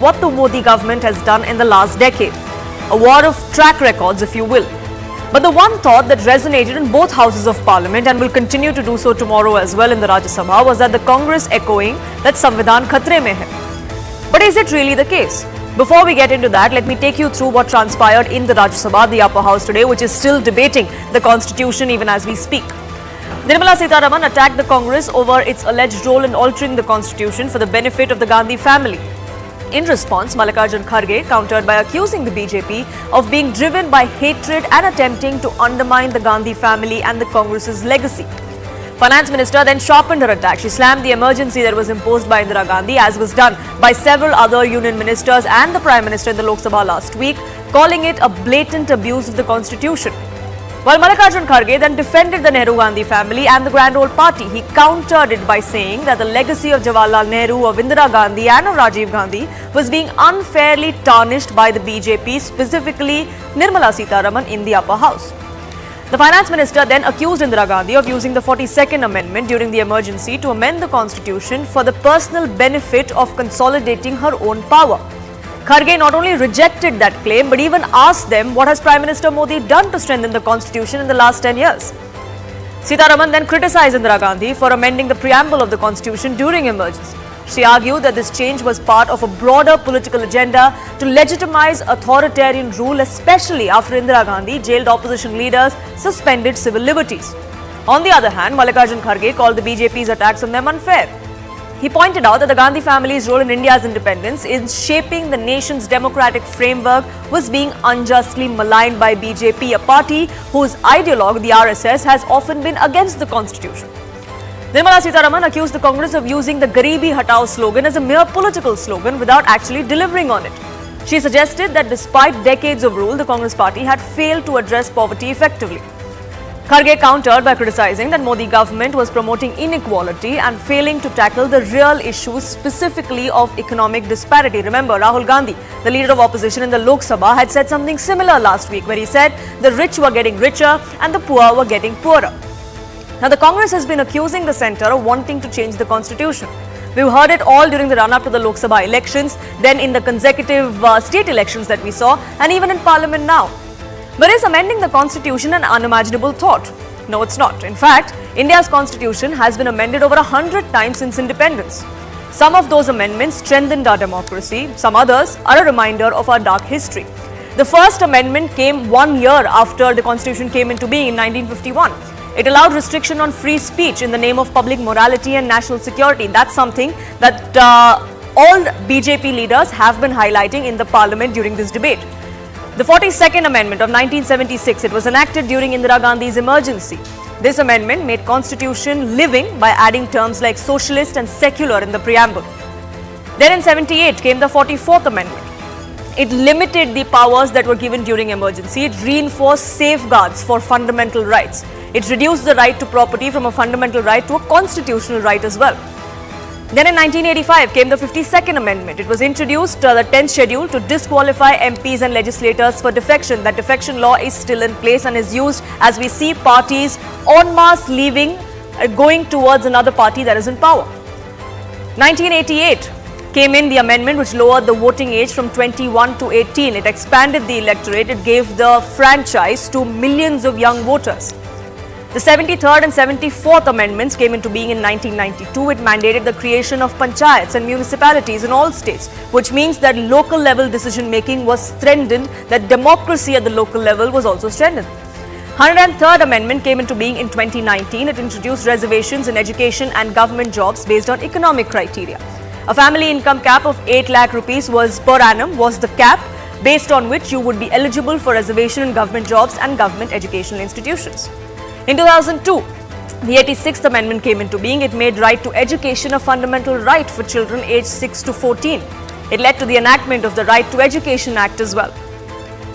what the Modi government has done in the last decade. A war of track records, if you will. But the one thought that resonated in both houses of parliament and will continue to do so tomorrow as well in the Rajya Sabha was that the Congress echoing that Samvidhan khatre mein hai. But is it really the case? Before we get into that, let me take you through what transpired in the Rajya Sabha, the upper house today, which is still debating the constitution even as we speak. Nirmala Sitharaman attacked the Congress over its alleged role in altering the constitution for the benefit of the Gandhi family. In response, Mallikarjun Kharge countered by accusing the BJP of being driven by hatred and attempting to undermine the Gandhi family and the Congress's legacy. Finance Minister then sharpened her attack. She slammed the emergency that was imposed by Indira Gandhi, as was done by several other union ministers and the Prime Minister in the Lok Sabha last week, calling it a blatant abuse of the constitution. While Mallikarjun Kharge then defended the Nehru-Gandhi family and the Grand Old Party, he countered it by saying that the legacy of Jawaharlal Nehru, of Indira Gandhi and of Rajiv Gandhi was being unfairly tarnished by the BJP, specifically Nirmala Sitharaman in the upper house. The Finance Minister then accused Indira Gandhi of using the 42nd Amendment during the emergency to amend the constitution for the personal benefit of consolidating her own power. Kharge not only rejected that claim, but even asked them what has Prime Minister Modi done to strengthen the constitution in the last 10 years. Sitharaman then criticized Indira Gandhi for amending the preamble of the constitution during emergency. She argued that this change was part of a broader political agenda to legitimize authoritarian rule, especially after Indira Gandhi jailed opposition leaders, suspended civil liberties. On the other hand, Mallikarjun Kharge called the BJP's attacks on them unfair. He pointed out that the Gandhi family's role in India's independence in shaping the nation's democratic framework was being unjustly maligned by BJP, a party whose ideologue, the RSS, has often been against the constitution. Nirmala Sitharaman accused the Congress of using the Garibi Hatao slogan as a mere political slogan without actually delivering on it. She suggested that despite decades of rule, the Congress party had failed to address poverty effectively. Kharge countered by criticizing that Modi government was promoting inequality and failing to tackle the real issues, specifically of economic disparity. Remember, Rahul Gandhi, the leader of opposition in the Lok Sabha, had said something similar last week, where he said the rich were getting richer and the poor were getting poorer. Now, the Congress has been accusing the centre of wanting to change the constitution. We've heard it all during the run-up to the Lok Sabha elections, then in the consecutive state elections that we saw, and even in Parliament now. But is amending the constitution an unimaginable thought? No, it's not. In fact, India's constitution has been amended over 100 times since independence. Some of those amendments strengthened our democracy. Some others are a reminder of our dark history. The first amendment came 1 year after the constitution came into being in 1951. It allowed restriction on free speech in the name of public morality and national security. That's something that all BJP leaders have been highlighting in the parliament during this debate. The 42nd Amendment of 1976, it was enacted during Indira Gandhi's emergency. This amendment made constitution living by adding terms like socialist and secular in the preamble. Then in 78 came the 44th Amendment. It limited the powers that were given during emergency. It reinforced safeguards for fundamental rights. It reduced the right to property from a fundamental right to a constitutional right as well. Then in 1985 came the 52nd Amendment. It was introduced, the 10th schedule, to disqualify MPs and legislators for defection. That defection law is still in place and is used as we see parties en masse leaving, going towards another party that is in power. 1988 came in the amendment which lowered the voting age from 21 to 18. It expanded the electorate. It gave the franchise to millions of young voters. The 73rd and 74th Amendments came into being in 1992. It mandated the creation of panchayats and municipalities in all states, which means that local level decision making was strengthened, that democracy at the local level was also strengthened. 103rd Amendment came into being in 2019. It introduced reservations in education and government jobs based on economic criteria. A family income cap of 8 lakh rupees per annum was the cap based on which you would be eligible for reservation in government jobs and government educational institutions. In 2002, the 86th Amendment came into being. It made right to education a fundamental right for children aged 6 to 14. It led to the enactment of the Right to Education Act as well.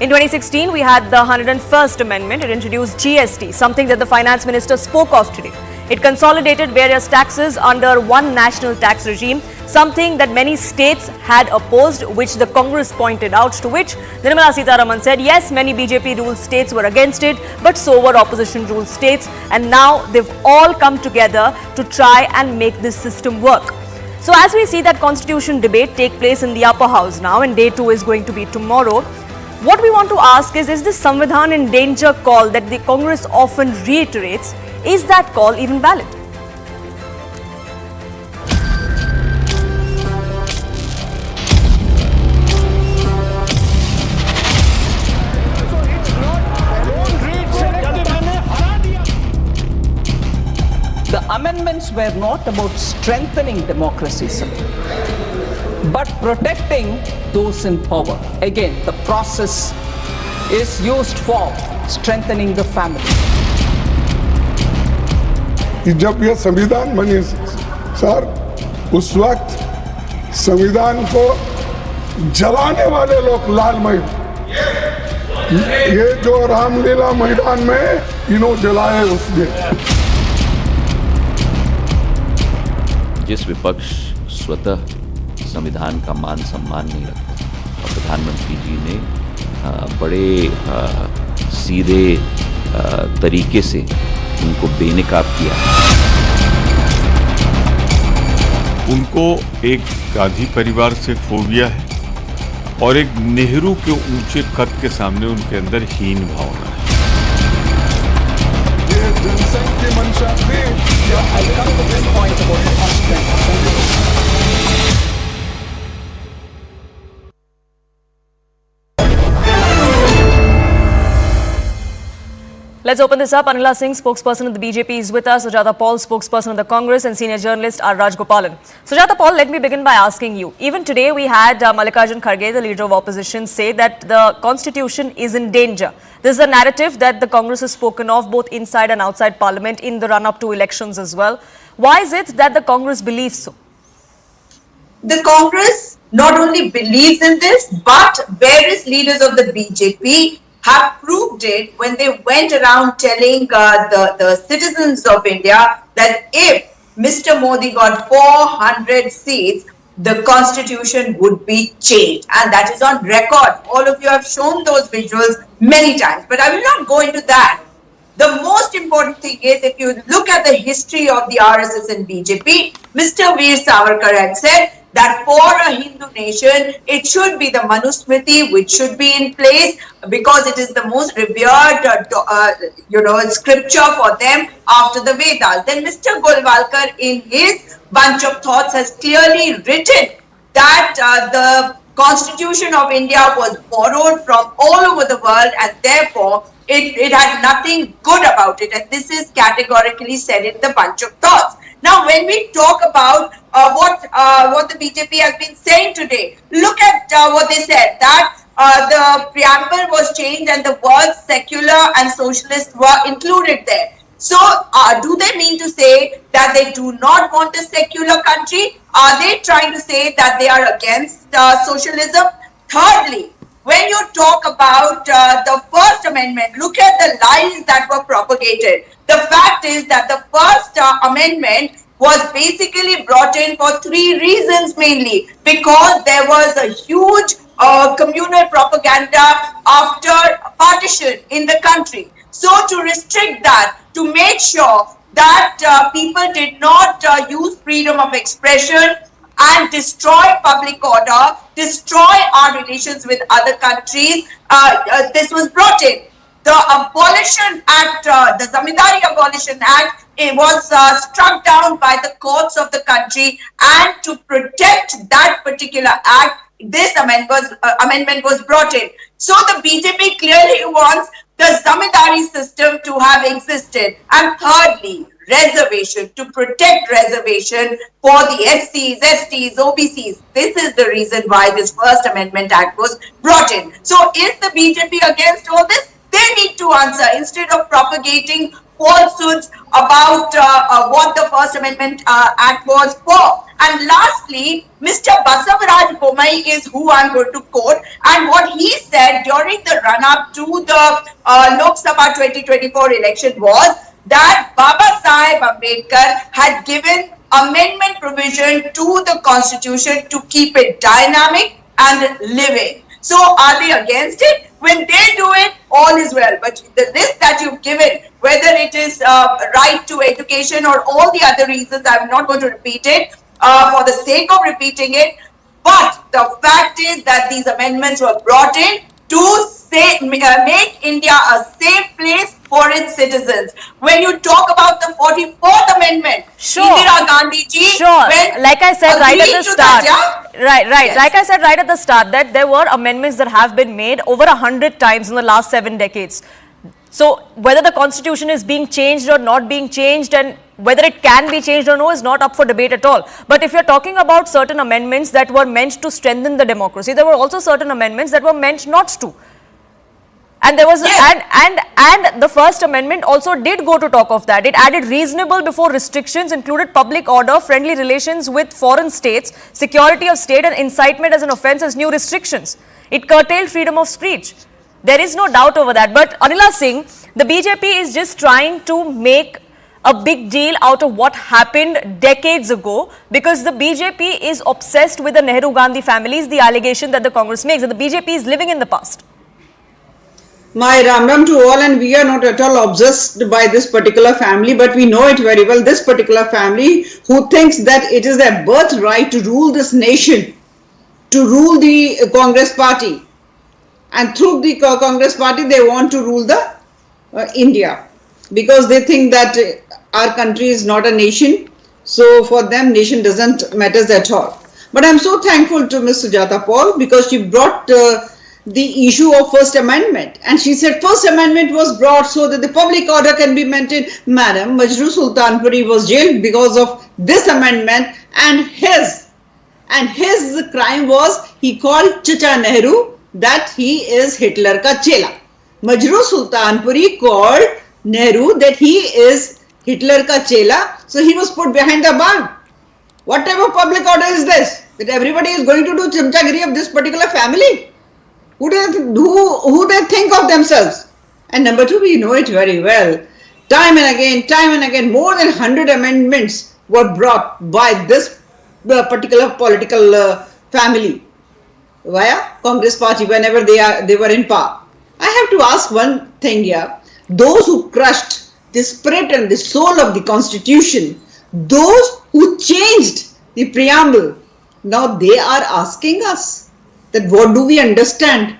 In 2016, we had the 101st Amendment. It introduced GST, something that the Finance Minister spoke of today. It consolidated various taxes under one national tax regime, something that many states had opposed, which the Congress pointed out, to which Nirmala Sitharaman said, yes, many BJP-ruled states were against it, but so were opposition-ruled states, and now they've all come together to try and make this system work. So as we see that constitution debate take place in the upper house now, and day 2 is going to be tomorrow, what we want to ask is this Samvidhan in danger call that the Congress often reiterates, is that call even valid? The amendments were not about strengthening democracy, sir, but protecting those in power. Again, the process is used for strengthening the family. जब यह संविधान बनी sir, उस वक्त संविधान को जलाने वाले लोग लालमय, ये जो रामलीला मैदान में इन्हों जलाए उसने। जिस विपक्ष स्वतः संविधान का मान सम्मान नहीं रखता और प्रधानमंत्री जी ने बड़े सीधे तरीके से उनको बेनकाब किया। उनको एक गांधी परिवार से फोबिया है और एक नेहरू के ऊंचे कद के सामने उनके अंदर हीन भावना है। ये जनसंघ की मंशा थी। Let's open this up. Anila Singh, spokesperson of the BJP, is with us. Sujata Paul, spokesperson of the Congress, and senior journalist R. Rajgopalan. Sujata Paul, let me begin by asking you. Even today, we had Mallikarjun Kharge, the leader of opposition, say that the constitution is in danger. This is a narrative that the Congress has spoken of both inside and outside Parliament in the run-up to elections as well. Why is it that the Congress believes so? The Congress not only believes in this, but various leaders of the BJP have proved it when they went around telling the citizens of India that if Mr. Modi got 400 seats, the constitution would be changed. And that is on record. All of you have shown those visuals many times, but I will not go into that. The most important thing is, if you look at the history of the RSS and BJP, Mr. Veer Savarkar had said that for a Hindu nation, it should be the Manusmriti, which should be in place because it is the most revered, scripture for them after the Vedas. Then Mr. Golwalkar, in his bunch of thoughts, has clearly written that the Constitution of India was borrowed from all over the world, and therefore it had nothing good about it. And this is categorically said in the bunch of thoughts. Now, when we talk about what the BJP has been saying today, look at what they said, that the preamble was changed and the words secular and socialist were included there. So, do they mean to say that they do not want a secular country? Are they trying to say that they are against socialism? Thirdly, when you talk about the First Amendment, look at the lies that were propagated. The fact is that the First Amendment was basically brought in for 3 reasons mainly. Because there was a huge communal propaganda after partition in the country. So to restrict that, to make sure that people did not use freedom of expression and destroy public order, destroy our relations with other countries, this was brought in. The Abolition Act, the Zamindari Abolition Act, it was struck down by the courts of the country, and to protect that particular act, this amendment was brought in. So the BJP clearly wants the Zamindari system to have existed. And thirdly, reservation, to protect reservation for the SCs, STs, OBCs. This is the reason why this First Amendment Act was brought in. So is the BJP against all this? They need to answer instead of propagating falsehoods about what the First Amendment Act was for. And lastly, Mr. Basavaraj Bommai is who I'm going to quote, and what he said during the run-up to the Lok Sabha 2024 election was that Baba Saheb Ambedkar had given amendment provision to the constitution to keep it dynamic and living. So are they against it? When they do it, all is well. But the list that you've given, whether it is right to education or all the other reasons, I'm not going to repeat it. for the sake of repeating it. But the fact is that these amendments were brought in to make India a safe place for its citizens. When you talk about the 44th Amendment, Indira Gandhi ji, like I said right at the start, Yes. Like I said right at the start, that there were amendments that have been made over 100 times in the last 7 decades. So whether the constitution is being changed or not being changed, and whether it can be changed or no, is not up for debate at all. But if you're talking about certain amendments that were meant to strengthen the democracy, there were also certain amendments that were meant not to. And there was and the First Amendment also did go to talk of that. It added reasonable before restrictions, included public order, friendly relations with foreign states, security of state, and incitement as an offence as new restrictions. It curtailed freedom of speech. There is no doubt over that. But Anila Singh, the BJP is just trying to make a big deal out of what happened decades ago, because the BJP is obsessed with the Nehru-Gandhi families, the allegation that the Congress makes, and the BJP is living in the past. My Ram Ram to all, and we are not at all obsessed by this particular family, but we know it very well, this particular family who thinks that it is their birthright to rule this nation, to rule the Congress party, and through the Congress party they want to rule the India, because they think that our country is not a nation, so for them nation doesn't matter at all. But I am so thankful to Ms. Sujata Paul, because she brought the issue of First Amendment, and she said First Amendment was brought so that the public order can be maintained. Madam, Majru Sultanpuri was jailed because of this amendment, and his crime was he called Chacha Nehru that he is Hitler ka chela. Majru Sultanpuri called Nehru that he is Hitler ka chela, so he was put behind the bar. What type of public order is this? That everybody is going to do chamchagiri of this particular family? Who they think of themselves? And number two, we know it very well. Time and again, more than 100 amendments were brought by this particular political family via Congress party whenever they were in power. I have to ask one thing here. Those who crushed the spirit and the soul of the Constitution, those who changed the preamble, now they are asking us that what do we understand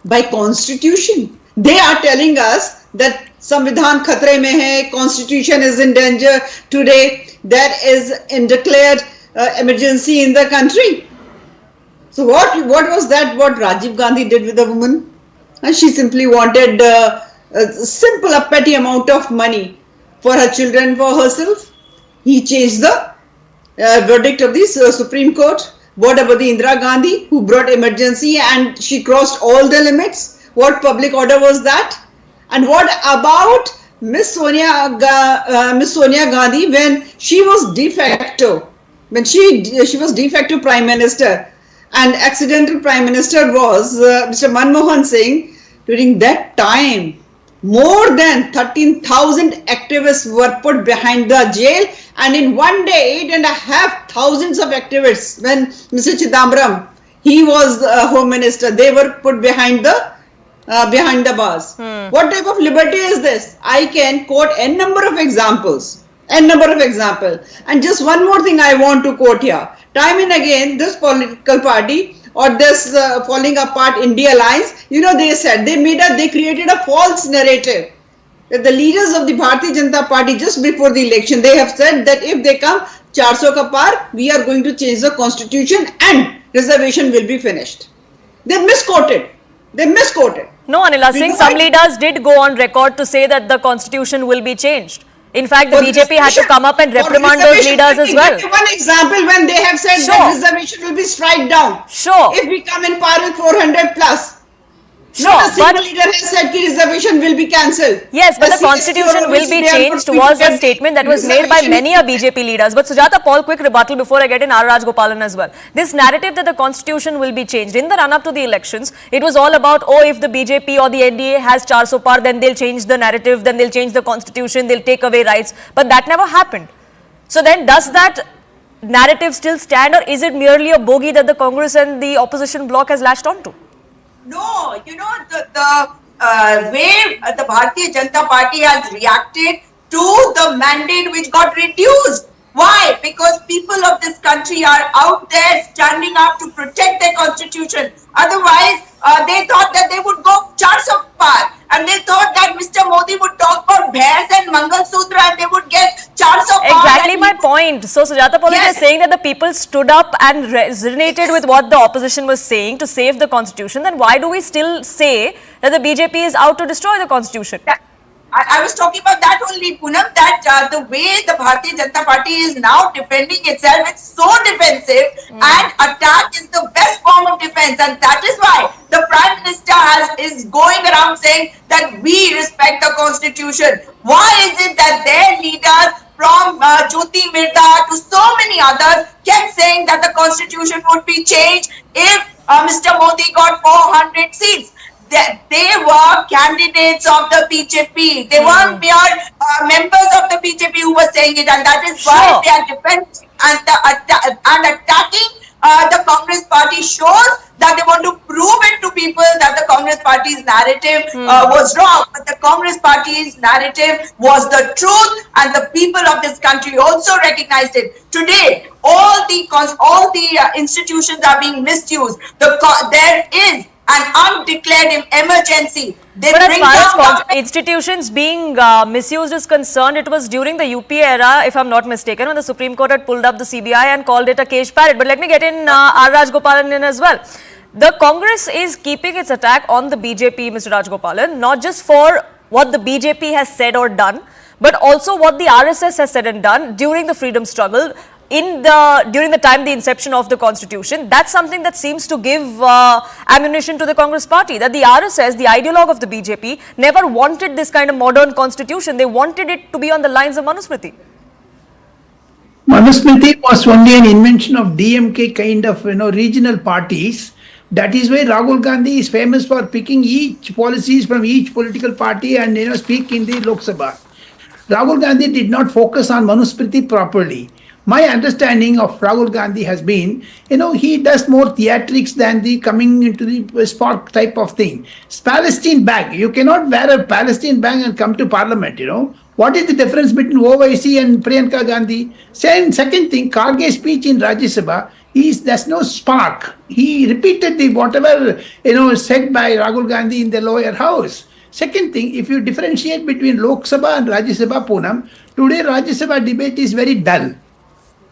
by Constitution? They are telling us that Samvidhan khatre mein hai, Constitution is in danger today, there is a declared emergency in the country. So what was that what Rajiv Gandhi did with the woman? And she simply wanted a petty amount of money for her children, for herself. He changed the verdict of the Supreme Court. What about the Indira Gandhi, who brought emergency and she crossed all the limits? What public order was that? And what about Miss Sonia Gandhi when she was de facto, Prime Minister, and accidental Prime Minister was Mr. Manmohan Singh? During that time, more than 13,000 activists were put behind the jail, and in one day 8,500 of activists, when Mr. Chidambaram, he was Home Minister, they were put behind the bars. What type of liberty is this? I can quote n number of examples. And just one more thing I want to quote here. Time and again, this political party or this falling apart India Alliance, they created a false narrative. That the leaders of the Bharatiya Janata Party, just before the election, they have said that if they come 400 ka par, we are going to change the constitution and reservation will be finished. They misquoted. No, Anila Singh, some leaders did go on record to say that the constitution will be changed. In fact, the BJP had to come up and reprimand those leaders as well. One example when they have said that reservation will be struck down. If we come in power with 400 plus. Not a single leader has said that reservation will be cancelled. Yes, but the constitution will be changed was a statement that was made by many BJP leaders. But Sujata Paul, quick rebuttal before I get in R. Rajgopalan as well. This narrative that the constitution will be changed, in the run-up to the elections, it was all about, if the BJP or the NDA has 400 par, then they'll change the narrative, then they'll change the constitution, they'll take away rights. But that never happened. So then does that narrative still stand, or is it merely a bogey that the Congress and the opposition bloc has latched onto? No, the way the Bharatiya Janata Party has reacted to the mandate which got reduced Why? Because people of this country are out there standing up to protect their constitution. Otherwise, they thought that they would go charge of par, and they thought that Mr. Modi would talk about bears and Mangal Sutra and they would get charge of par. Exactly my point. So Sujata Paul is saying that the people stood up and resonated with what the opposition was saying to save the constitution. Then why do we still say that the BJP is out to destroy the constitution? I was talking about that only, Poonam, that the way the Bharatiya Janata Party is now defending itself, it's so defensive, and attack is the best form of defense, and that is why the Prime Minister is going around saying that we respect the Constitution. Why is it that their leaders from Jyoti Mirda to so many others kept saying that the Constitution would be changed if Mr. Modi got 400 seats? They were candidates of the BJP. They weren't mere members of the BJP who were saying it, and that is why they are defending and attacking the Congress party. Shows that they want to prove it to people that the Congress party's narrative was wrong, but the Congress party's narrative was the truth, and the people of this country also recognized it. Today, all the institutions are being misused. There is an undeclared emergency. But as far as institutions being misused is concerned, it was during the UP era, if I'm not mistaken, when the Supreme Court had pulled up the CBI and called it a cage parrot. But let me get in R. Rajgopalan in as well. The Congress is keeping its attack on the BJP, Mr. Rajgopalan, not just for what the BJP has said or done, but also what the RSS has said and done during the freedom struggle, during the inception of the constitution. That's something that seems to give ammunition to the Congress party, that the RSS, the ideologue of the BJP, never wanted this kind of modern constitution. They wanted it to be on the lines of Manusmriti. Manusmriti was only an invention of DMK kind of regional parties. That is why Rahul Gandhi is famous for picking each policies from each political party and speak in the Lok Sabha. Rahul Gandhi did not focus on Manusmriti properly. My understanding of Rahul Gandhi has been, he does more theatrics than the coming into the spot type of thing. It's Palestine bag. You cannot wear a Palestine bag and come to parliament, What is the difference between OIC and Priyanka Gandhi? Second thing, Karge's speech in Rajya Sabha, there's no spark. He repeated whatever, said by Rahul Gandhi in the lower house. Second thing, if you differentiate between Lok Sabha and Rajya Sabha, Poonam, today Rajya Sabha debate is very dull.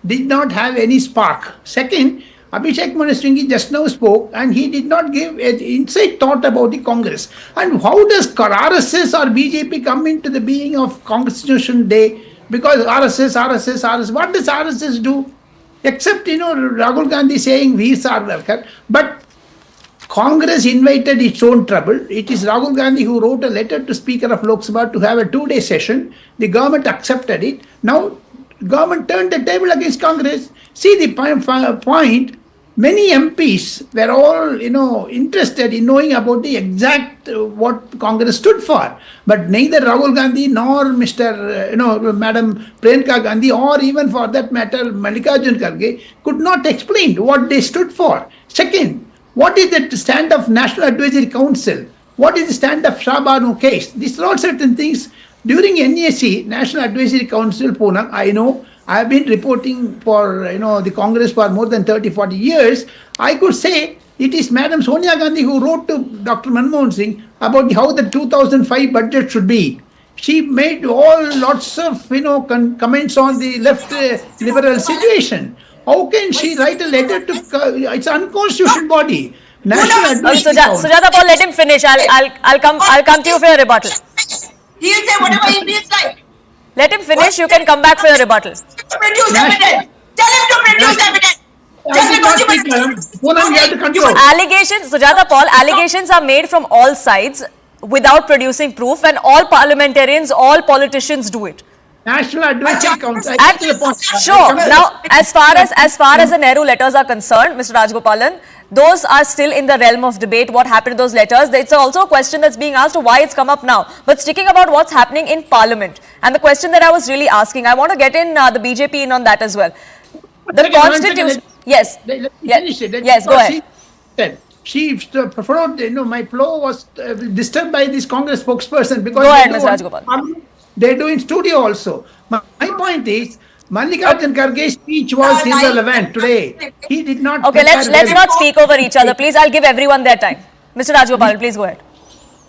Did not have any spark. Second, Abhishek Manu Singhi just now spoke and he did not give an insight thought about the Congress. And how does RSS or BJP come into the being of Constitution Day? Because RSS, what does RSS do? Except, Rahul Gandhi saying we are welcome. But Congress invited its own trouble. It is Rahul Gandhi who wrote a letter to Speaker of Lok Sabha to have a 2-day session. The government accepted it. Now, government turned the table against Congress. See the point, many MPs were all, interested in knowing about the exact what Congress stood for. But neither Rahul Gandhi nor Madam Priyanka Gandhi or even for that matter Mallikarjun Kharge could not explain what they stood for. Second, what is the stand of National Advisory Council? What is the stand of Shah Banu case? These are all certain things. During NAC, National Advisory Council, Poonam, I know, I have been reporting for, the Congress for more than 30-40 years. I could say it is Madam Sonia Gandhi who wrote to Dr. Manmohan Singh about how the 2005 budget should be. She made lots of, comments on the left liberal situation. How can she write a letter to, it's an unconstitutional body. National Advisory Council. Sujata Paul, let him finish. I'll come to you for a rebuttal. He'll say whatever he feels like. Let him finish. You can come back for your rebuttal. Produce evidence. Tell him to produce evidence. Allegations, Sujata Paul, allegations are made from all sides without producing proof, and all parliamentarians, all politicians do it. National Advisory Council. Sure. Now, as far as the Nehru letters are concerned, Mr. Rajgopalan, those are still in the realm of debate. What happened to those letters? It's also a question that's being asked why it's come up now. But sticking about what's happening in Parliament, and the question that I was really asking, I want to get in the BJP in on that as well. The Constitution. Yes. Yes. Go ahead. She preferred, my flow was disturbed by this Congress spokesperson because go ahead, Mr. Rajgopal. They do in studio also. My point is, Mallikarjun Kharge's speech was irrelevant today. He did not. Okay, let's prepare well. not speak over each other, please. I'll give everyone their time. Mr. Rajgopalan, please go ahead.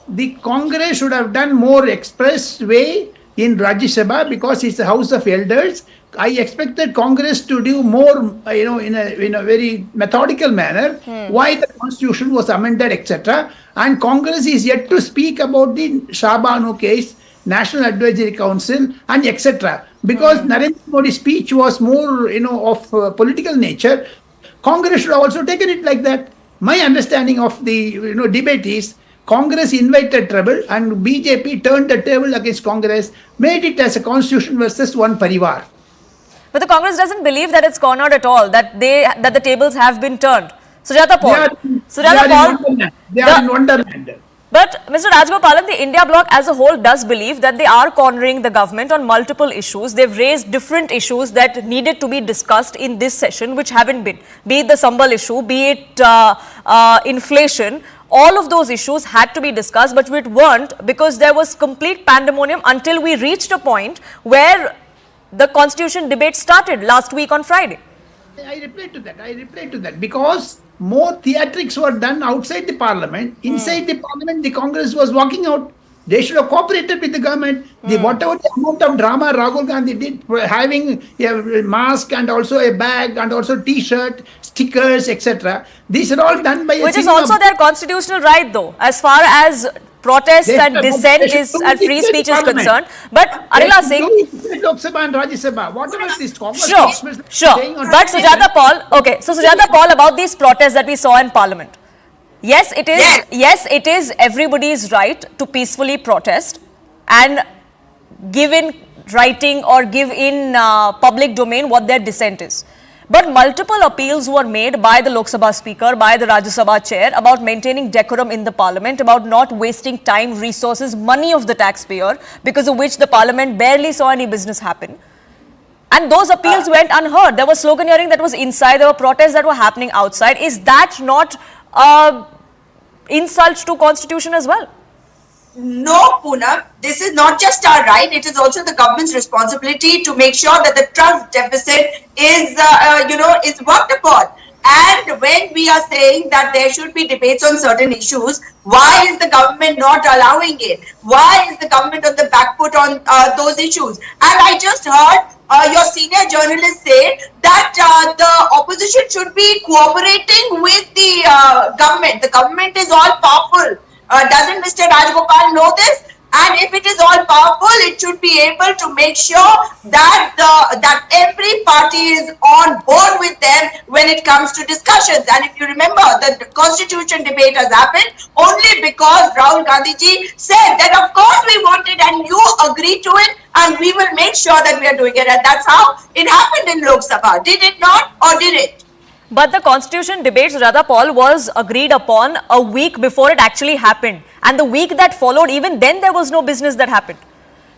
The Congress should have done more express way in Rajya Sabha because it's a house of elders. I expected Congress to do more, in a very methodical manner, why the constitution was amended, etc. And Congress is yet to speak about the Shah Banu case, National Advisory Council, and etc. Because Narendra Modi's speech was more, of political nature. Congress should have also taken it like that. My understanding of the debate is Congress invited trouble and BJP turned the table against Congress, made it as a constitution versus one parivar. But the Congress doesn't believe that it's cornered at all, that the tables have been turned. Sujata Paul. They are in Wonderland. But Mr. Rajgopalan, the India bloc as a whole does believe that they are cornering the government on multiple issues. They've raised different issues that needed to be discussed in this session, which haven't been. Be it the Sambal issue, be it inflation. All of those issues had to be discussed, but it weren't because there was complete pandemonium until we reached a point where the constitution debate started last week on Friday. I replied to that because more theatrics were done outside the parliament. Inside the parliament, the Congress was walking out. They should have cooperated with the government. Whatever the amount of drama Rahul Gandhi did, having a mask and also a bag and also T-shirt, stickers, etc. These are all done by which is also their constitutional right, though, as far as protests and dissent and free speech is concerned. But Anila Singh, Lok Sabha and Rajya Sabha, whatever this Congress sure. But Sujata Paul, okay. So Sujata Paul, about these protests that we saw in Parliament. Yes, it is. Yes, it is everybody's right to peacefully protest and give in writing or give in public domain what their dissent is. But multiple appeals were made by the Lok Sabha Speaker, by the Rajya Sabha Chair about maintaining decorum in the Parliament, about not wasting time, resources, money of the taxpayer, because of which the Parliament barely saw any business happen. And those appeals went unheard. There was sloganeering that was inside, there were protests that were happening outside. Is that not insult to constitution as well? No, Poonam, this is not just our right, it is also the government's responsibility to make sure that the trust deficit is, is worked upon. And when we are saying that there should be debates on certain issues, why is the government not allowing it? Why is the government on the back foot on those issues? And I just heard your senior journalist say that the opposition should be cooperating with the government. The government is all powerful. Doesn't Mr. Rajgopal know this? And if it is all powerful, it should be able to make sure that that every party is on board with them when it comes to discussions. And if you remember, the constitution debate has happened only because Rahul Gandhi ji said that of course we want it and you agree to it and we will make sure that we are doing it. And that's how it happened in Lok Sabha. Did it not or did it? But the constitution debate, Sujata Paul, was agreed upon a week before it actually happened. And the week that followed, even then there was no business that happened.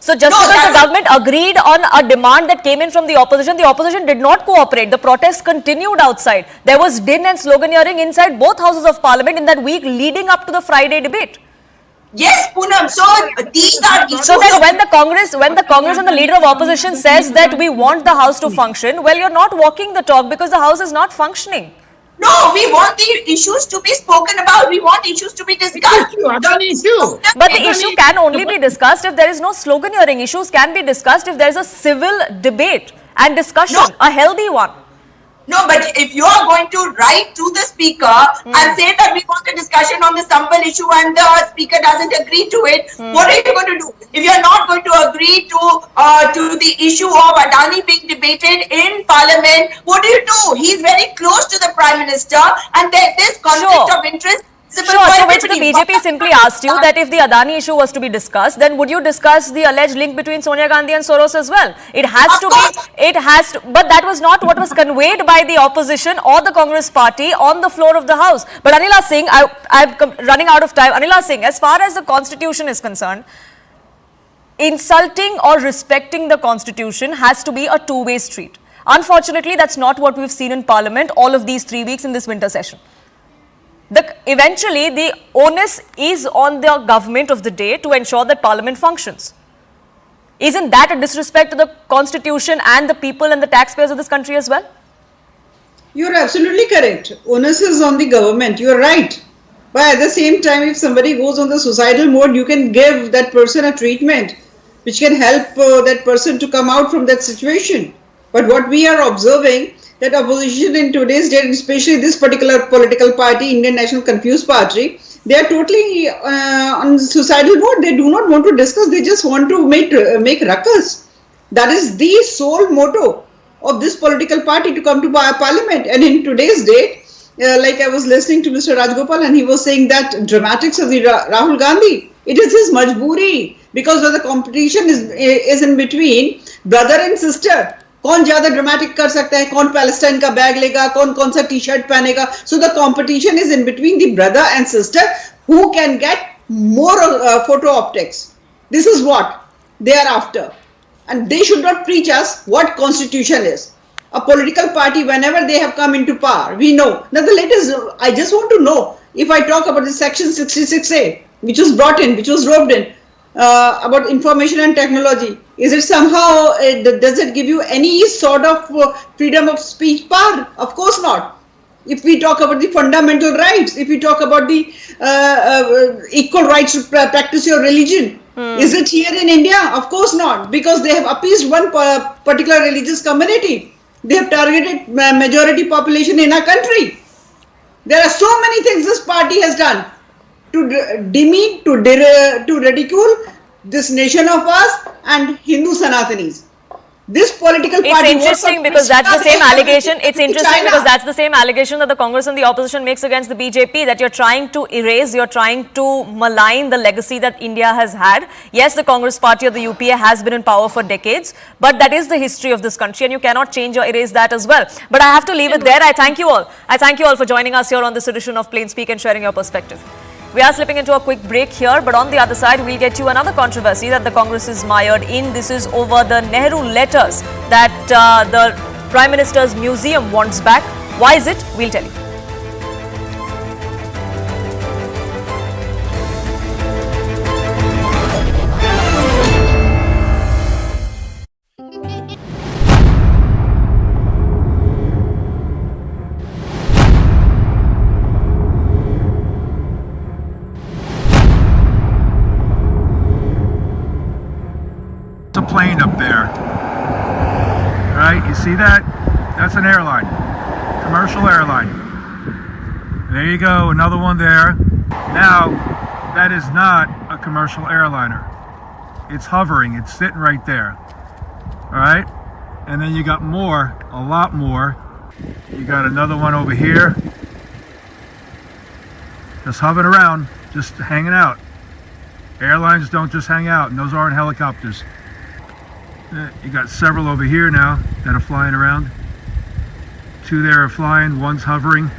So just because the government agreed on a demand that came in from the opposition did not cooperate. The protests continued outside. There was din and sloganeering inside both houses of parliament in that week leading up to the Friday debate. Yes, Poonam. So these are issues. So then when the Congress and the leader of opposition says that we want the house to function, well, you're not walking the talk because the house is not functioning. No, we want the issues to be spoken about. We want issues to be discussed. But the issue can only be discussed if there is no sloganeering. Issues can be discussed if there is a civil debate and discussion, a healthy one. No, but if you are going to write to the speaker and say that we want a discussion on the Sambal issue and the speaker doesn't agree to it, what are you going to do? If you are not going to agree to the issue of Adani being debated in parliament, what do? He's very close to the Prime Minister and this conflict of interest. Sure, so which the BJP simply asked you that if the Adani issue was to be discussed, then would you discuss the alleged link between Sonia Gandhi and Soros as well? It has to be, but that was not what was conveyed by the opposition or the Congress party on the floor of the House. But Anila Singh, I'm running out of time. Anila Singh, as far as the Constitution is concerned, insulting or respecting the Constitution has to be a two-way street. Unfortunately, that's not what we've seen in Parliament all of these 3 weeks in this winter session. Eventually, the onus is on the government of the day to ensure that Parliament functions. Isn't that a disrespect to the constitution and the people and the taxpayers of this country as well? You're absolutely correct. Onus is on the government. You're right. But at the same time, if somebody goes on the suicidal mode, you can give that person a treatment which can help that person to come out from that situation. But what we are observing, that opposition in today's day, especially this particular political party, Indian National Confused Party, they are totally on suicidal mode. They do not want to discuss. They just want to make ruckus. That is the sole motto of this political party, to come to parliament. And in today's date, like I was listening to Mr. Rajgopal, and he was saying that dramatics of the Rahul Gandhi, it is his majboori, because of the competition is in between brother and sister. कौन ज्यादा dramatic कर सकता है, कौन Palestine का bag लेगा, कौन सा टी शर्ट पहनेगा. So the competition is in between the brother and sister who can get more photo optics. This is what they are after, and they should not preach us what constitution is. A political party, whenever they have come into power, we know. Now the latest, I just want to know, if I talk about the section 66A, which was brought in, which was roped in, about information and technology, is it somehow, does it give you any sort of freedom of speech power? Of course not. If we talk about the fundamental rights, if we talk about the equal rights to practice your religion, is it here in India? Of course not, because they have appeased one particular religious community. They have targeted majority population in our country. There are so many things this party has done to demean, to ridicule this nation of us and Hindu Sanatanis. This political party. It's interesting because that's the same allegation. It's interesting because that's the same allegation that the Congress and the opposition makes against the BJP, that you're trying to erase, you're trying to malign the legacy that India has had. Yes, the Congress party of the UPA has been in power for decades, but that is the history of this country and you cannot change or erase that as well. But I have to leave it there. I thank you all. I thank you all for joining us here on this edition of Plain Speak and sharing your perspective. We are slipping into a quick break here, but on the other side, we'll get you another controversy that the Congress is mired in. This is over the Nehru letters that the Prime Minister's museum wants back. Why is it? We'll tell you. A plane up there. All right, you see that? That's an airline, commercial airline. There you go, another one there. Now, that is not a commercial airliner. It's hovering, it's sitting right there. All right, and then you got more, a lot more. You got another one over here, just hovering around, just hanging out. Airlines don't just hang out, and those aren't helicopters. You got several over here now that are flying around. Two there are flying, one's hovering.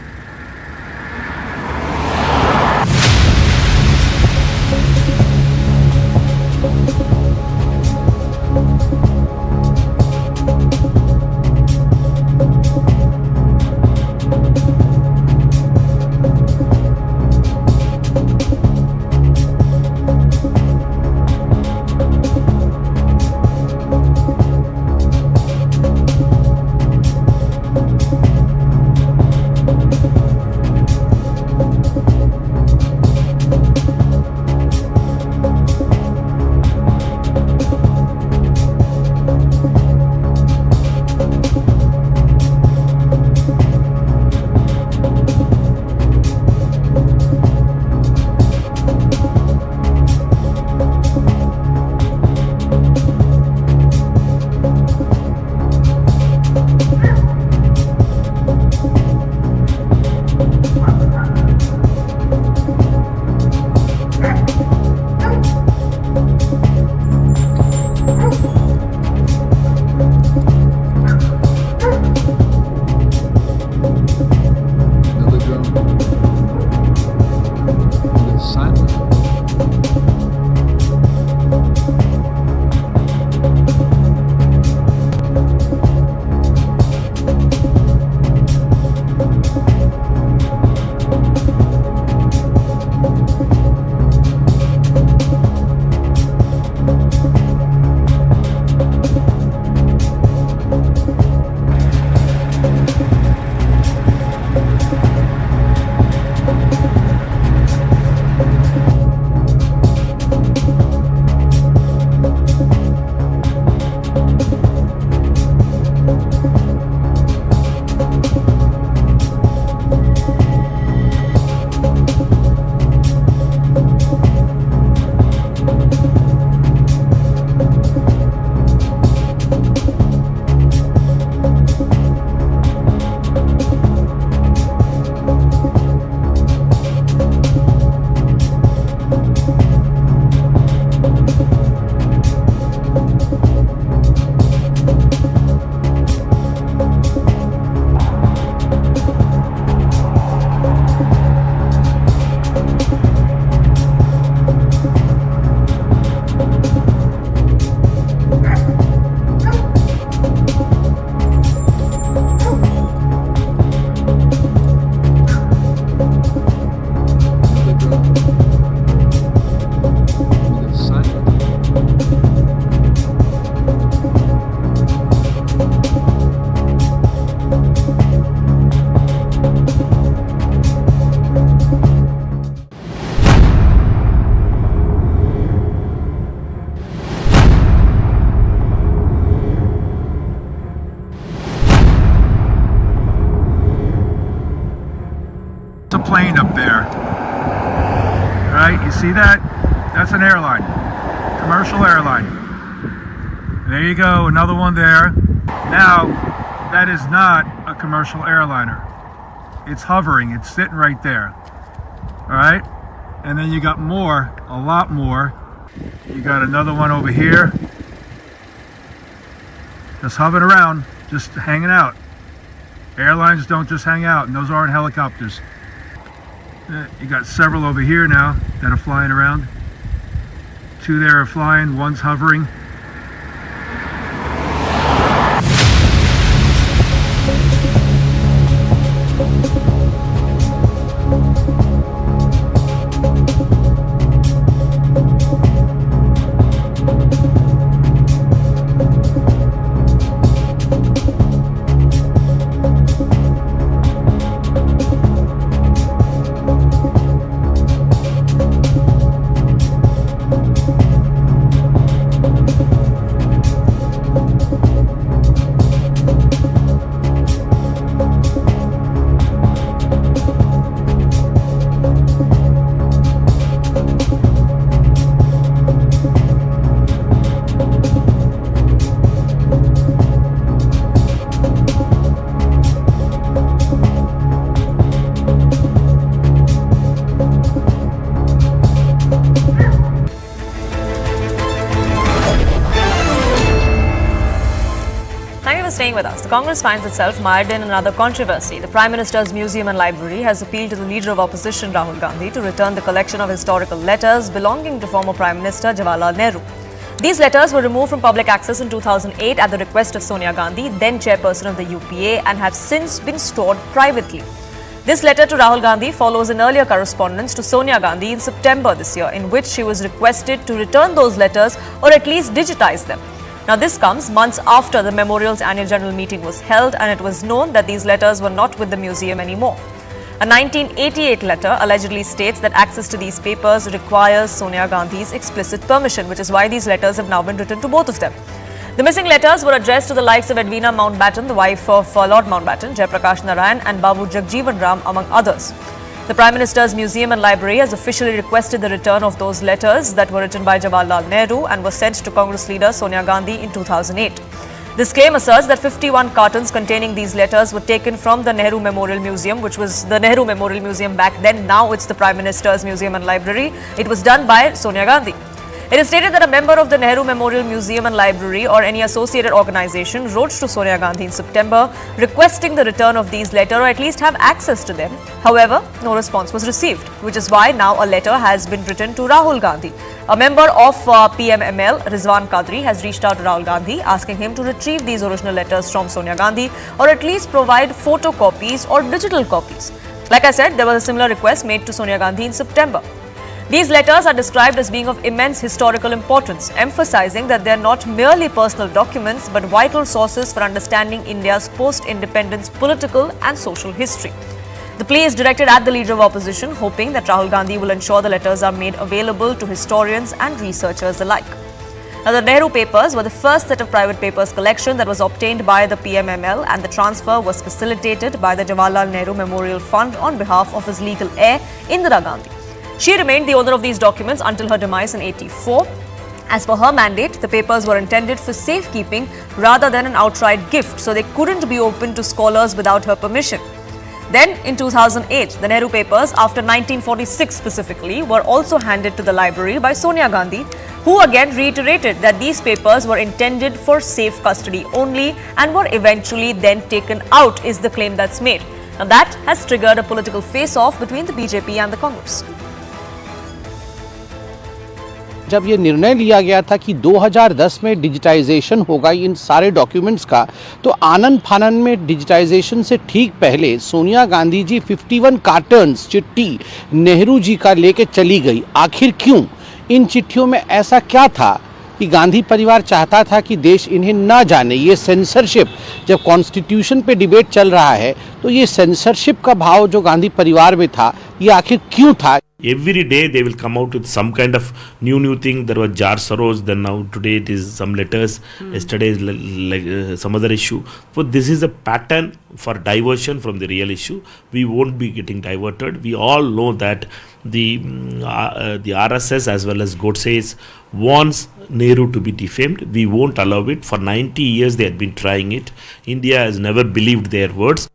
Right? You see that? That's an airline, commercial airline. There you go, another one there. Now, that is not a commercial airliner. It's hovering, it's sitting right there. All right? And then you got more, a lot more. You got another one over here. Just hovering around, just hanging out. Airlines don't just hang out, and those aren't helicopters. You got several over here now that are flying around. Two there are flying, one's hovering. Staying with us, the Congress finds itself mired in another controversy. The Prime Minister's Museum and Library has appealed to the leader of opposition Rahul Gandhi to return the collection of historical letters belonging to former Prime Minister Jawaharlal Nehru. These letters were removed from public access in 2008 at the request of Sonia Gandhi, then chairperson of the UPA, and have since been stored privately. This letter to Rahul Gandhi follows an earlier correspondence to Sonia Gandhi in September this year, in which she was requested to return those letters or at least digitize them. Now, this comes months after the memorial's annual general meeting was held, and it was known that these letters were not with the museum anymore. A 1988 letter allegedly states that access to these papers requires Sonia Gandhi's explicit permission, which is why these letters have now been written to both of them. The missing letters were addressed to the likes of Edwina Mountbatten, the wife of Lord Mountbatten, Jayaprakash Narayan, and Babu Jagjeevan Ram, among others. The Prime Minister's Museum and Library has officially requested the return of those letters that were written by Jawaharlal Nehru and were sent to Congress leader Sonia Gandhi in 2008. This claim asserts that 51 cartons containing these letters were taken from the Nehru Memorial Museum, which was the Nehru Memorial Museum back then. Now it's the Prime Minister's Museum and Library. It was done by Sonia Gandhi. It is stated that a member of the Nehru Memorial Museum and Library or any associated organization wrote to Sonia Gandhi in September requesting the return of these letters or at least have access to them. However, no response was received, which is why now a letter has been written to Rahul Gandhi. A member of PMML, Rizwan Qadri, has reached out to Rahul Gandhi asking him to retrieve these original letters from Sonia Gandhi or at least provide photocopies or digital copies. Like I said, there was a similar request made to Sonia Gandhi in September. These letters are described as being of immense historical importance, emphasizing that they are not merely personal documents but vital sources for understanding India's post-independence political and social history. The plea is directed at the leader of opposition, hoping that Rahul Gandhi will ensure the letters are made available to historians and researchers alike. Now, the Nehru papers were the first set of private papers collection that was obtained by the PMML, and the transfer was facilitated by the Jawaharlal Nehru Memorial Fund on behalf of his legal heir, Indira Gandhi. She remained the owner of these documents until her demise in 1984. As per her mandate, the papers were intended for safekeeping rather than an outright gift, so they couldn't be opened to scholars without her permission. Then, in 2008, the Nehru papers, after 1946 specifically, were also handed to the library by Sonia Gandhi, who again reiterated that these papers were intended for safe custody only and were eventually then taken out, is the claim that's made. Now, that has triggered a political face-off between the BJP and the Congress. जब ये निर्णय लिया गया था कि 2010 में digitisation होगा इन सारे डॉक्यूमेंट्स का, तो आनन फानन में डिजिटाइजेशन से ठीक पहले सोनिया गांधी जी 51 कार्टन्स चिट्ठी नेहरू जी का लेके चली गई। आखिर क्यों? इन चिट्ठियों में ऐसा क्या था कि गांधी परिवार चाहता था कि देश इन्हें ना जाने? ये सेंसरशिप, जब कॉन्स्टिट्यूशन पे डिबेट चल रहा है तो ये सेंसरशिप का भाव जो गांधी परिवार में था, ये आखिर क्यों था? Every day they will come out with some kind of new thing. There was Jar Soros, then now today it is some letters, yesterday is like some other issue. So this is a pattern for diversion from the real issue. We won't be getting diverted. We all know that the RSS as well as Godse wants Nehru to be defamed. We won't allow it. For 90 years they had been trying it. India has never believed their words.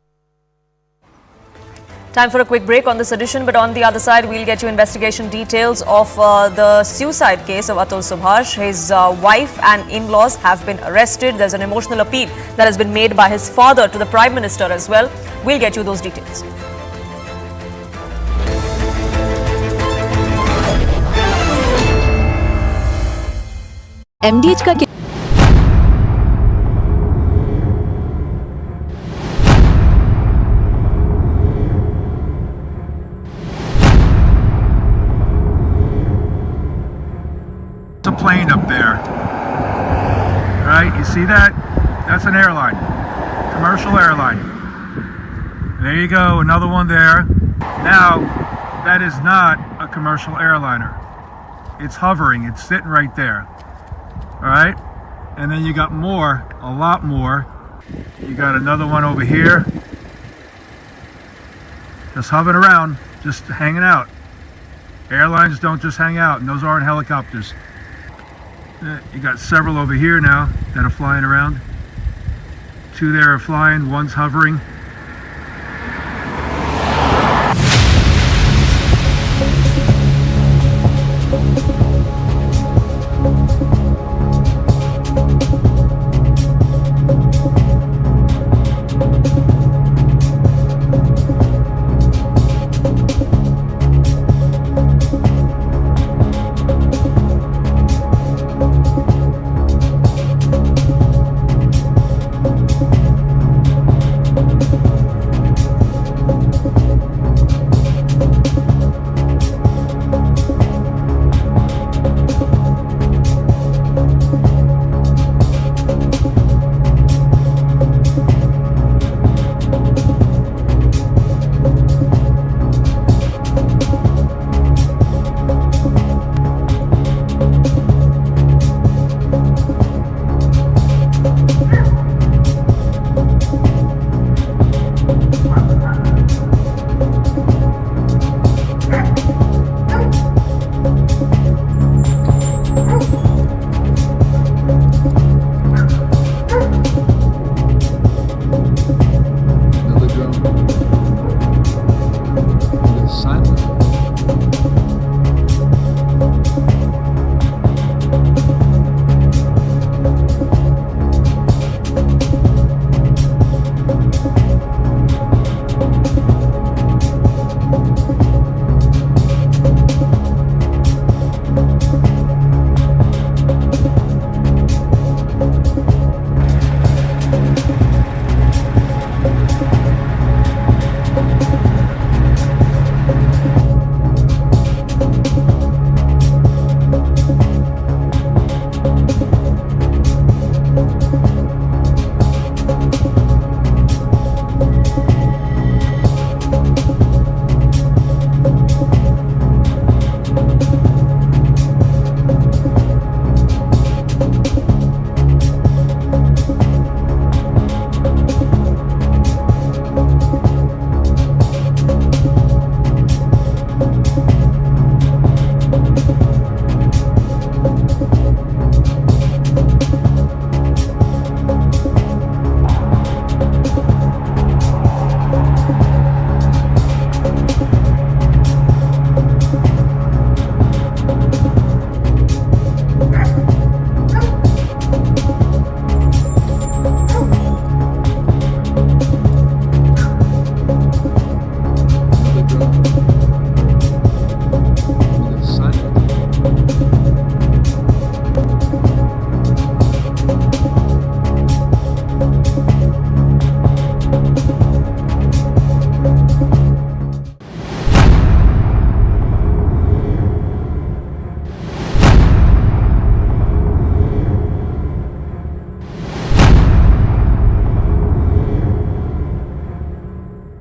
Time for a quick break on this edition, but on the other side, we'll get you investigation details of the suicide case of Atul Subhash. His wife and in-laws have been arrested. There's an emotional appeal that has been made by his father to the Prime Minister as well. We'll get you those details. MDH का a plane up there, right? You see that? That's an airline, commercial airline. There you go, another one there. Now, that is not a commercial airliner. It's hovering, it's sitting right there, all right? And then you got more, a lot more. You got another one over here, just hovering around, just hanging out. Airlines don't just hang out, and those aren't helicopters. You got several over here now that are flying around. Two there are flying, one's hovering.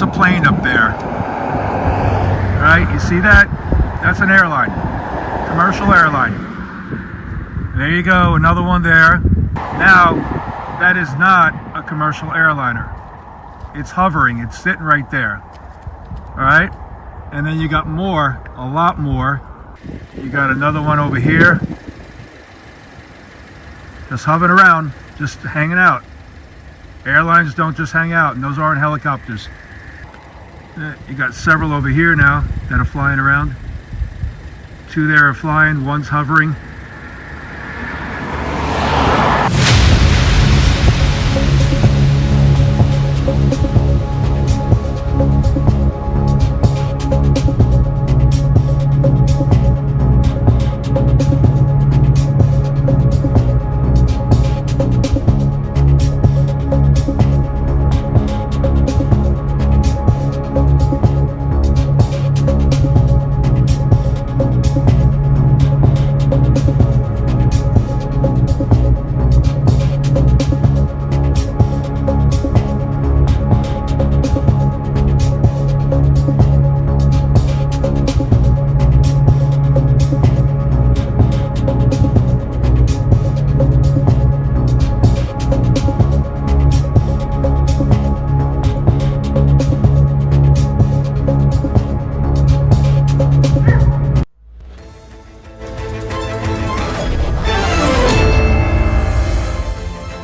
a plane up there, right? You see that? That's an airline, commercial airline. There you go, another one there. Now, that is not a commercial airliner. It's hovering, it's sitting right there, all right? And then you got more, a lot more. You got another one over here. Just hovering around, just hanging out. Airlines don't just hang out, and those aren't helicopters. You got several over here now that are flying around. 2 there are flying, one's hovering.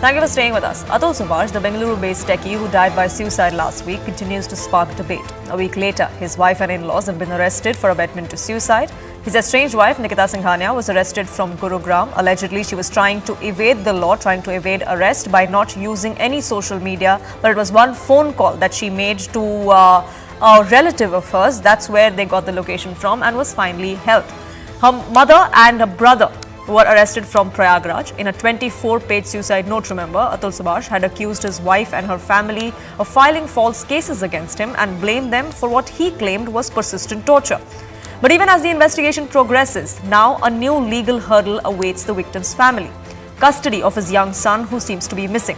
Thank you for staying with us. Atul Subhash, the Bangalore-based techie who died by suicide last week, continues to spark debate. A week later, his wife and in-laws have been arrested for abetment to suicide. His estranged wife, Nikita Singhania, was arrested from Gurugram. Allegedly, she was trying to evade the law, trying to evade arrest by not using any social media. But it was one phone call that she made to a relative of hers. That's where they got the location from and was finally held. Her mother and her brother were arrested from Prayagraj. In a 24-page suicide note, remember, Atul Subhash had accused his wife and her family of filing false cases against him and blamed them for what he claimed was persistent torture. But even as the investigation progresses, now a new legal hurdle awaits the victim's family: custody of his young son who seems to be missing.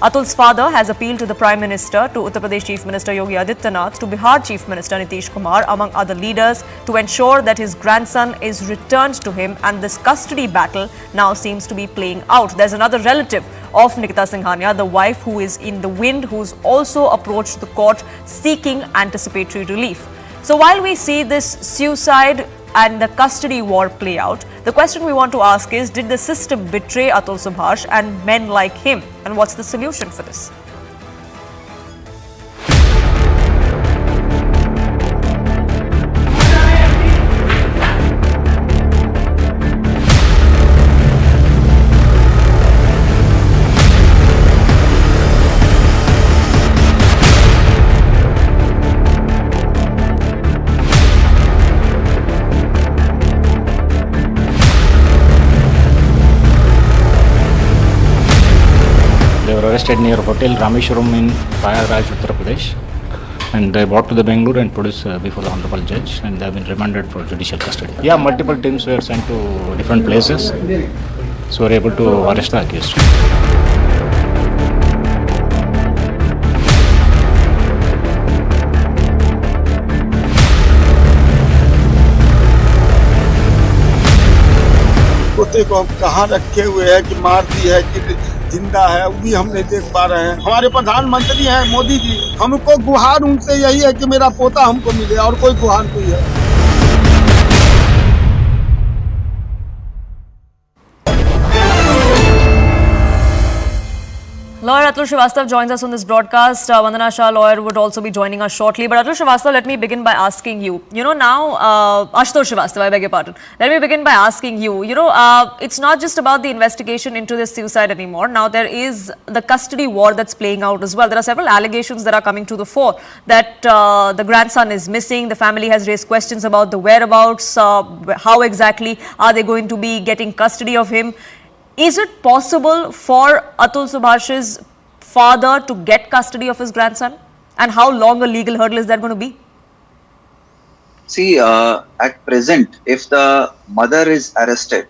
Atul's father has appealed to the Prime Minister, to Uttar Pradesh Chief Minister Yogi Adityanath, to Bihar Chief Minister Nitish Kumar, among other leaders, to ensure that his grandson is returned to him, and this custody battle now seems to be playing out. There's another relative of Nikita Singhania, the wife who is in the wind, who's also approached the court seeking anticipatory relief. So while we see this suicide and the custody war play out, the question we want to ask is, did the system betray Atul Subhash and men like him? And what's the solution for this? Arrested near Hotel Rameshwaram in Prayagraj, Uttar Pradesh, and they brought to the Bangalore and produced before the Honorable Judge, and they have been remanded for judicial custody. Yeah, multiple teams were sent to different places, so we were able to arrest the accused. पोते को कहाँ रखे हुए है कि मार दी है कि जिंदा है, वो भी हम नहीं देख पा रहे हैं। हमारे प्रधानमंत्री हैं मोदी जी, हमको गुहार उनसे यही है कि मेरा पोता हमको मिले, और कोई गुहार नहीं है। Lawyer Atul Srivastava joins us on this broadcast. Vandana Shah, lawyer, would also be joining us shortly. But Atul Srivastava, let me begin by asking you, now, Ashutosh Srivastava, I beg your pardon. Let me begin by asking you, it's not just about the investigation into this suicide anymore. Now there is the custody war that's playing out as well. There are several allegations that are coming to the fore that the grandson is missing. The family has raised questions about the whereabouts. How exactly are they going to be getting custody of him? Is it possible for Atul Subhash's father to get custody of his grandson? And how long a legal hurdle is that going to be? See, at present, if the mother is arrested,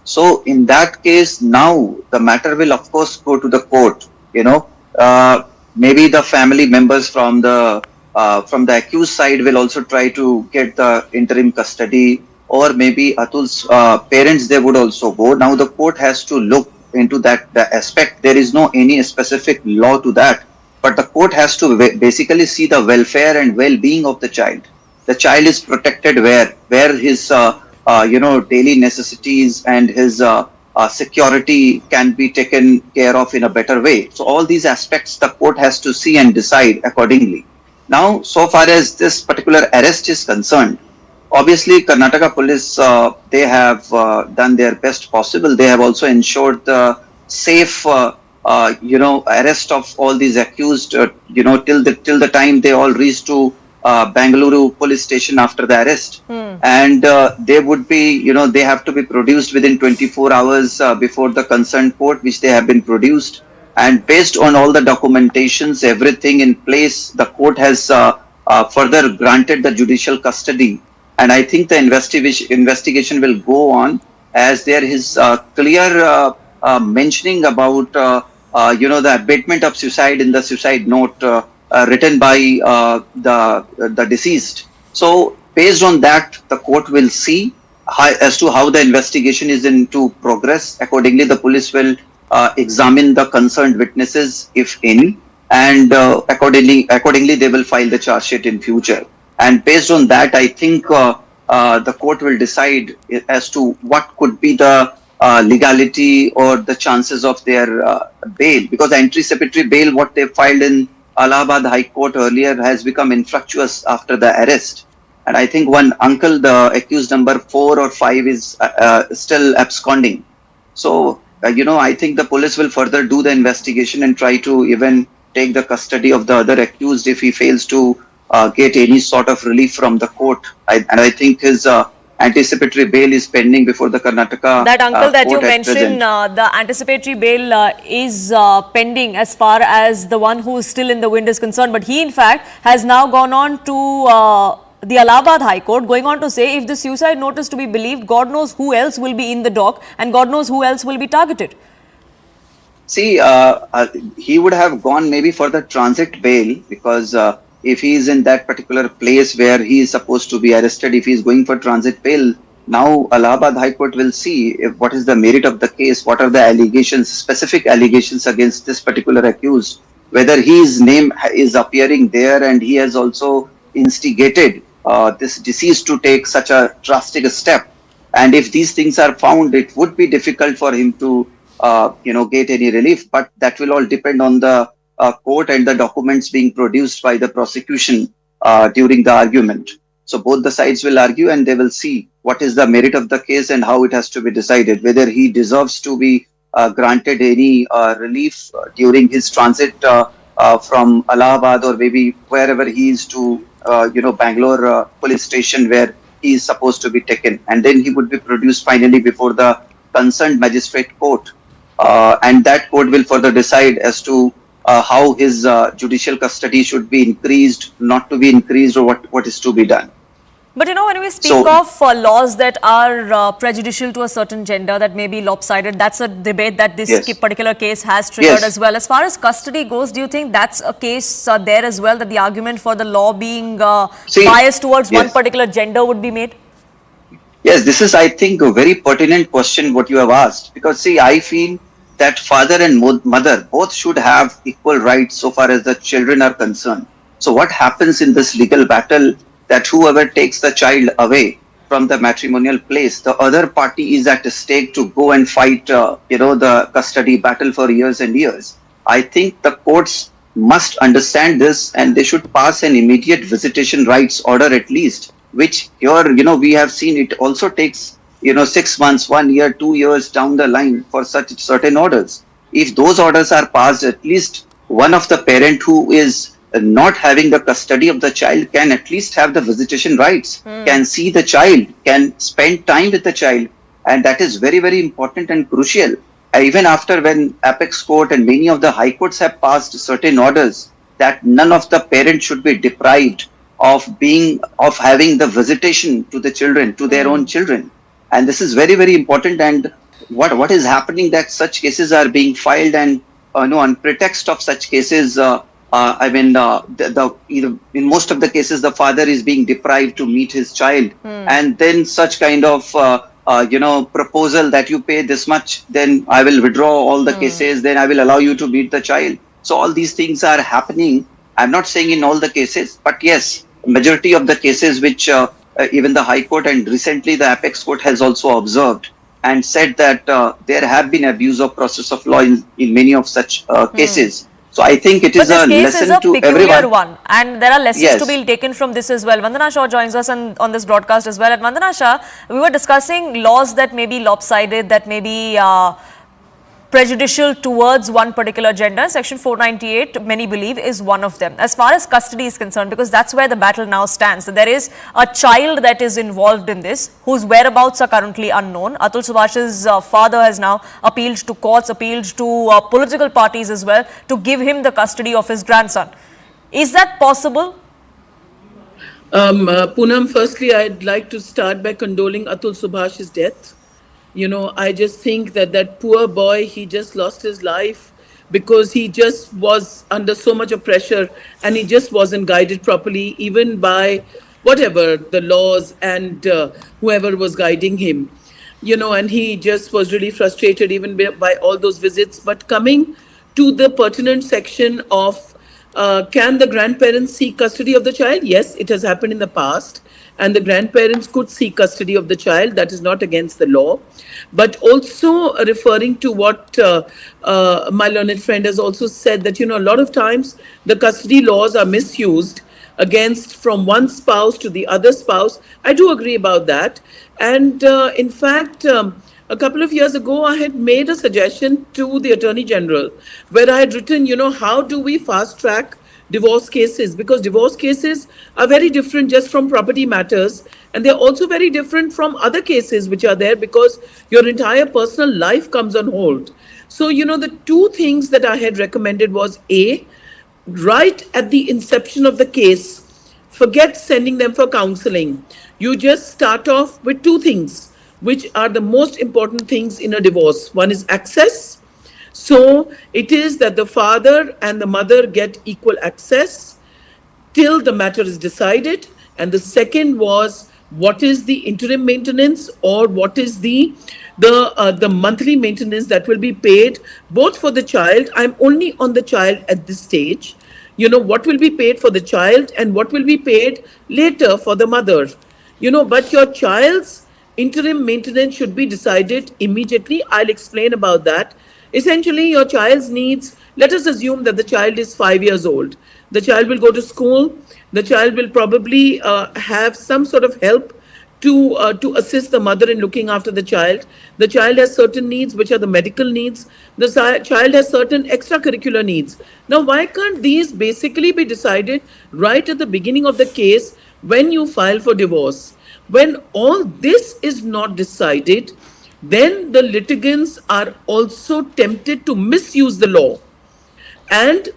so in that case, now the matter will of course go to the court. Maybe the family members from the accused side will also try to get the interim custody, or maybe Atul's parents, they would also go. Now the court has to look into that aspect. There is no any specific law to that, but the court has to basically see the welfare and well-being of the child. the child is protected where his daily necessities and his security can be taken care of in a better way. So all these aspects the court has to see and decide accordingly. Now, so far as this particular arrest is concerned, obviously Karnataka police, they have done their best possible. They have also ensured the safe arrest of all these accused, till the time they all reach to Bangalore police station after the arrest. And they would be, they have to be produced within 24 hours before the concerned court, which they have been produced. And based on all the documentations, everything in place, the court has further granted the judicial custody. And I think the investigation will go on, as there is clear mentioning about the abetment of suicide in the suicide note written by the deceased. So based on that, the court will see as to how the investigation is into progress. Accordingly, the police will examine the concerned witnesses, if any, and accordingly they will file the charge sheet in future. And based on that, I think the court will decide as to what could be the legality or the chances of their bail, because the anticipatory bail, what they filed in Allahabad High Court earlier, has become infructuous after the arrest. And I think one uncle, the accused number 4 or 5, is still absconding. So, I think the police will further do the investigation and try to even take the custody of the other accused if he fails to get any sort of relief from the court. I think his anticipatory bail is pending before the Karnataka That uncle that you court at present. mentioned, the anticipatory bail is pending as far as the one who is still in the wind is concerned. But he, in fact, has now gone on to the Allahabad High Court, going on to say, if the suicide note is to be believed, God knows who else will be in the dock and God knows who else will be targeted. See, he would have gone maybe for the transit bail, because if he is in that particular place where he is supposed to be arrested, if he is going for transit bail, now Allahabad High Court will see what is the merit of the case, what are the allegations, specific allegations against this particular accused, whether his name is appearing there and he has also instigated this deceased to take such a drastic step. And if these things are found, it would be difficult for him to get any relief, but that will all depend on the court and the documents being produced by the prosecution during the argument. So both the sides will argue and they will see what is the merit of the case and how it has to be decided, whether he deserves to be granted any relief during his transit from Allahabad or maybe wherever he is to Bangalore police station where he is supposed to be taken, and then he would be produced finally before the concerned magistrate court, and that court will further decide as to how his judicial custody should be increased, not to be increased, or what is to be done. But when we speak of laws that are prejudicial to a certain gender, that may be lopsided, that's a debate that this particular case has triggered as well. As far as custody goes, do you think that's a case there as well, that the argument for the law being biased towards one particular gender would be made? Yes, this is, I think, a very pertinent question what you have asked, because see, I feel that father and mother both should have equal rights so far as the children are concerned. So what happens in this legal battle, that whoever takes the child away from the matrimonial place, the other party is at stake to go and fight, the custody battle for years and years. I think the courts must understand this and they should pass an immediate visitation rights order at least, which here, we have seen it also takes, 6 months, 1 year, 2 years down the line for such certain orders. If those orders are passed, at least one of the parent who is not having the custody of the child can at least have the visitation rights, can see the child, can spend time with the child. And that is very, very important and crucial. Even after when Apex Court and many of the high courts have passed certain orders that none of the parents should be deprived of having the visitation to the children, to their own children. And this is very, very important. And what is happening, that such cases are being filed, and on pretext of such cases, in most of the cases, the father is being deprived to meet his child, and then such kind of proposal that you pay this much, then I will withdraw all the cases, then I will allow you to meet the child. So all these things are happening. I'm not saying in all the cases, but yes, majority of the cases which even the High Court and recently the Apex Court has also observed and said that there have been abuse of process of law in many of such cases. So I think it is a lesson to everyone. But this case is a peculiar one, and there are lessons to be taken from this as well. Vandana Shah joins us on this broadcast as well. And Vandana Shah, we were discussing laws that may be lopsided, that may be prejudicial towards one particular gender. Section 498, many believe, is one of them. As far as custody is concerned, because that's where the battle now stands. There is a child that is involved in this, whose whereabouts are currently unknown. Atul Subhash's father has now appealed to courts, appealed to political parties as well, to give him the custody of his grandson. Is that possible? Poonam, firstly, I'd like to start by condoling Atul Subhash's death. You know, I just think that poor boy, he just lost his life because he just was under so much of pressure and he just wasn't guided properly, even by whatever the laws and whoever was guiding him. You know, and he just was really frustrated even by all those visits. But coming to the pertinent section of can the grandparents seek custody of the child? Yes, it has happened in the past. And the grandparents could seek custody of the child. That is not against the law. But also referring to what my learned friend has also said, that, you know, a lot of times the custody laws are misused against from one spouse to the other spouse. I do agree about that. And in fact, a couple of years ago, I had made a suggestion to the Attorney General where I had written, you know, how do we fast track divorce cases, because divorce cases are very different just from property matters, and they're also very different from other cases which are there because your entire personal life comes on hold. So, you know, the two things that I had recommended was A, right at the inception of the case, forget sending them for counseling. You just start off with two things, which are the most important things in a divorce. One is access. So it is that the father and the mother get equal access till the matter is decided. And the second was, what is the interim maintenance, or what is the monthly maintenance that will be paid both for the child. I'm only on the child at this stage. You know, what will be paid for the child and what will be paid later for the mother. You know, but your child's interim maintenance should be decided immediately. I'll explain about that. Essentially, your child's needs, let us assume that the child is 5 years old. The child will go to school. The child will probably have some sort of help to assist the mother in looking after the child. The child has certain needs, which are the medical needs. The child has certain extracurricular needs. Now, why can't these basically be decided right at the beginning of the case when you file for divorce? When all this is not decided, then the litigants are also tempted to misuse the law. And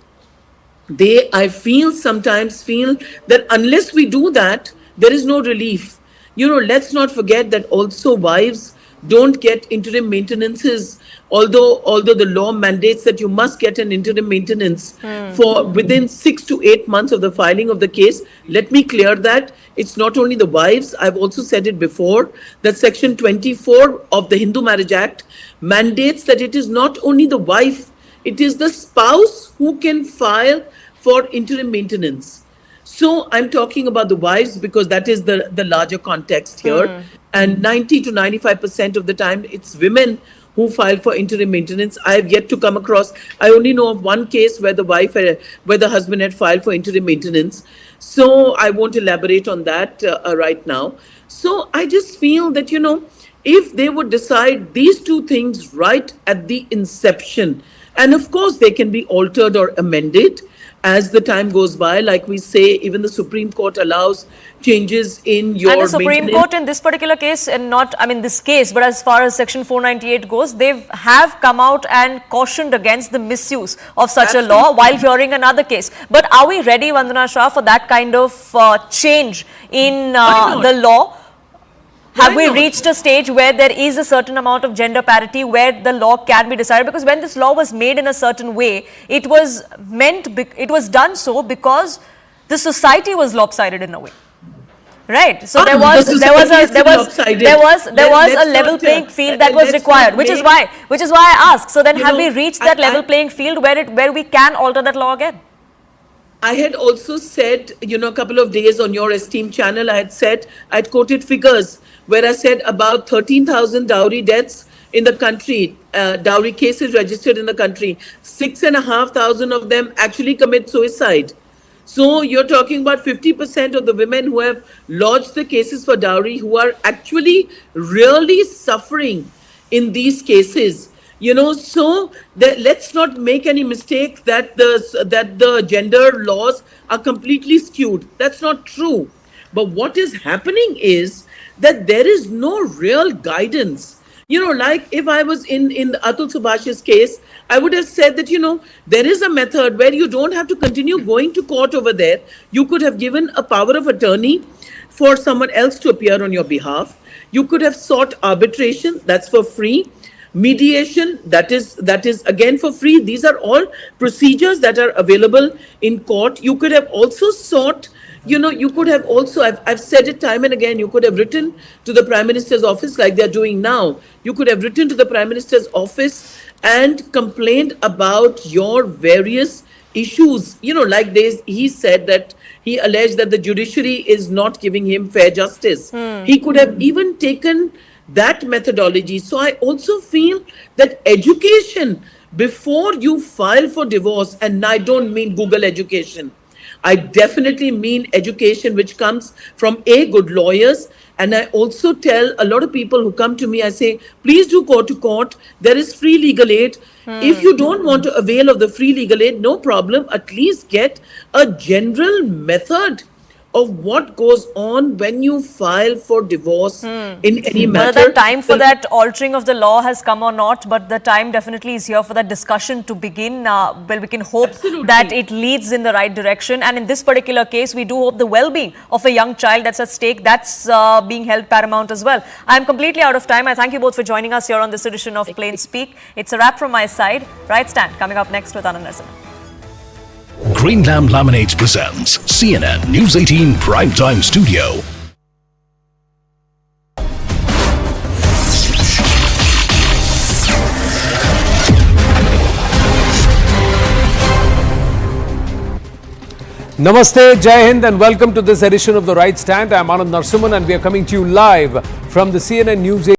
they, I feel, sometimes feel that unless we do that, there is no relief. You know, let's not forget that also wives don't get interim maintenances, although the law mandates that you must get an interim maintenance for within 6 to 8 months of the filing of the case. Let me clear that it's not only the wives. I've also said it before that Section 24 of the Hindu Marriage Act mandates that it is not only the wife, it is the spouse who can file for interim maintenance. So I'm talking about the wives because that is the larger context here. And 90 to 95% of the time, it's women who file for interim maintenance. I have yet to come across, I only know of one case where the husband had filed for interim maintenance. So I won't elaborate on that right now. So I just feel that, you know, if they would decide these two things right at the inception, and of course they can be altered or amended as the time goes by, like we say, even the Supreme Court allows changes in your... And the Supreme Court in this particular case, and not, I mean this case, but as far as Section 498 goes, they have come out and cautioned against the misuse of such a law while hearing another case. But are we ready, Vandana Shah, for that kind of change in the law? Have we reached a stage where there is a certain amount of gender parity where the law can be decided? Because when this law was made in a certain way, it was done so because the society was lopsided in a way, right? So there was a level playing field that was required, which is why I ask. So then, have we reached that level playing field where we can alter that law again? I had also said, a couple of days on your esteemed channel, I'd quoted figures where I said about 13,000 dowry deaths in the country, dowry cases registered in the country. 6,500 of them actually commit suicide. So you're talking about 50% of the women who have lodged the cases for dowry who are actually really suffering in these cases. So let's not make any mistake that the gender laws are completely skewed. That's not true. But what is happening is that there is no real guidance. Like if I was in Atul Subhash's case, I would have said that, there is a method where you don't have to continue going to court over there. You could have given a power of attorney for someone else to appear on your behalf. You could have sought arbitration, that's for free. Mediation, that is again for free. These are all procedures that are available in court. You could have also sought, you could have also, I've said it time and again, you could have written to the Prime Minister's office like they're doing now. You could have written to the Prime Minister's office and complained about your various issues. Like he said that he alleged that the judiciary is not giving him fair justice. He could have even taken that methodology. So I also feel that education before you file for divorce, and I don't mean Google education, I definitely mean education which comes from good lawyers. And I also tell a lot of people who come to me, I say, please do go to court. There is free legal aid. If you don't want to avail of the free legal aid, no problem. At least get a general method of what goes on when you file for divorce in any matter. Whether the time for that altering of the law has come or not, but the time definitely is here for that discussion to begin. Well, we can hope that it leads in the right direction. And in this particular case, we do hope the well-being of a young child that's at stake, that's being held paramount as well. I'm completely out of time. I thank you both for joining us here on this edition of Plain Speak. It's a wrap from my side. Right Stand coming up next with Anand Nasan. Greenlam Laminates presents CNN News 18 Primetime Studio. Namaste, Jai Hind, and welcome to this edition of The Right Stand. I'm Anand Narsuman, and we are coming to you live from the CNN News 18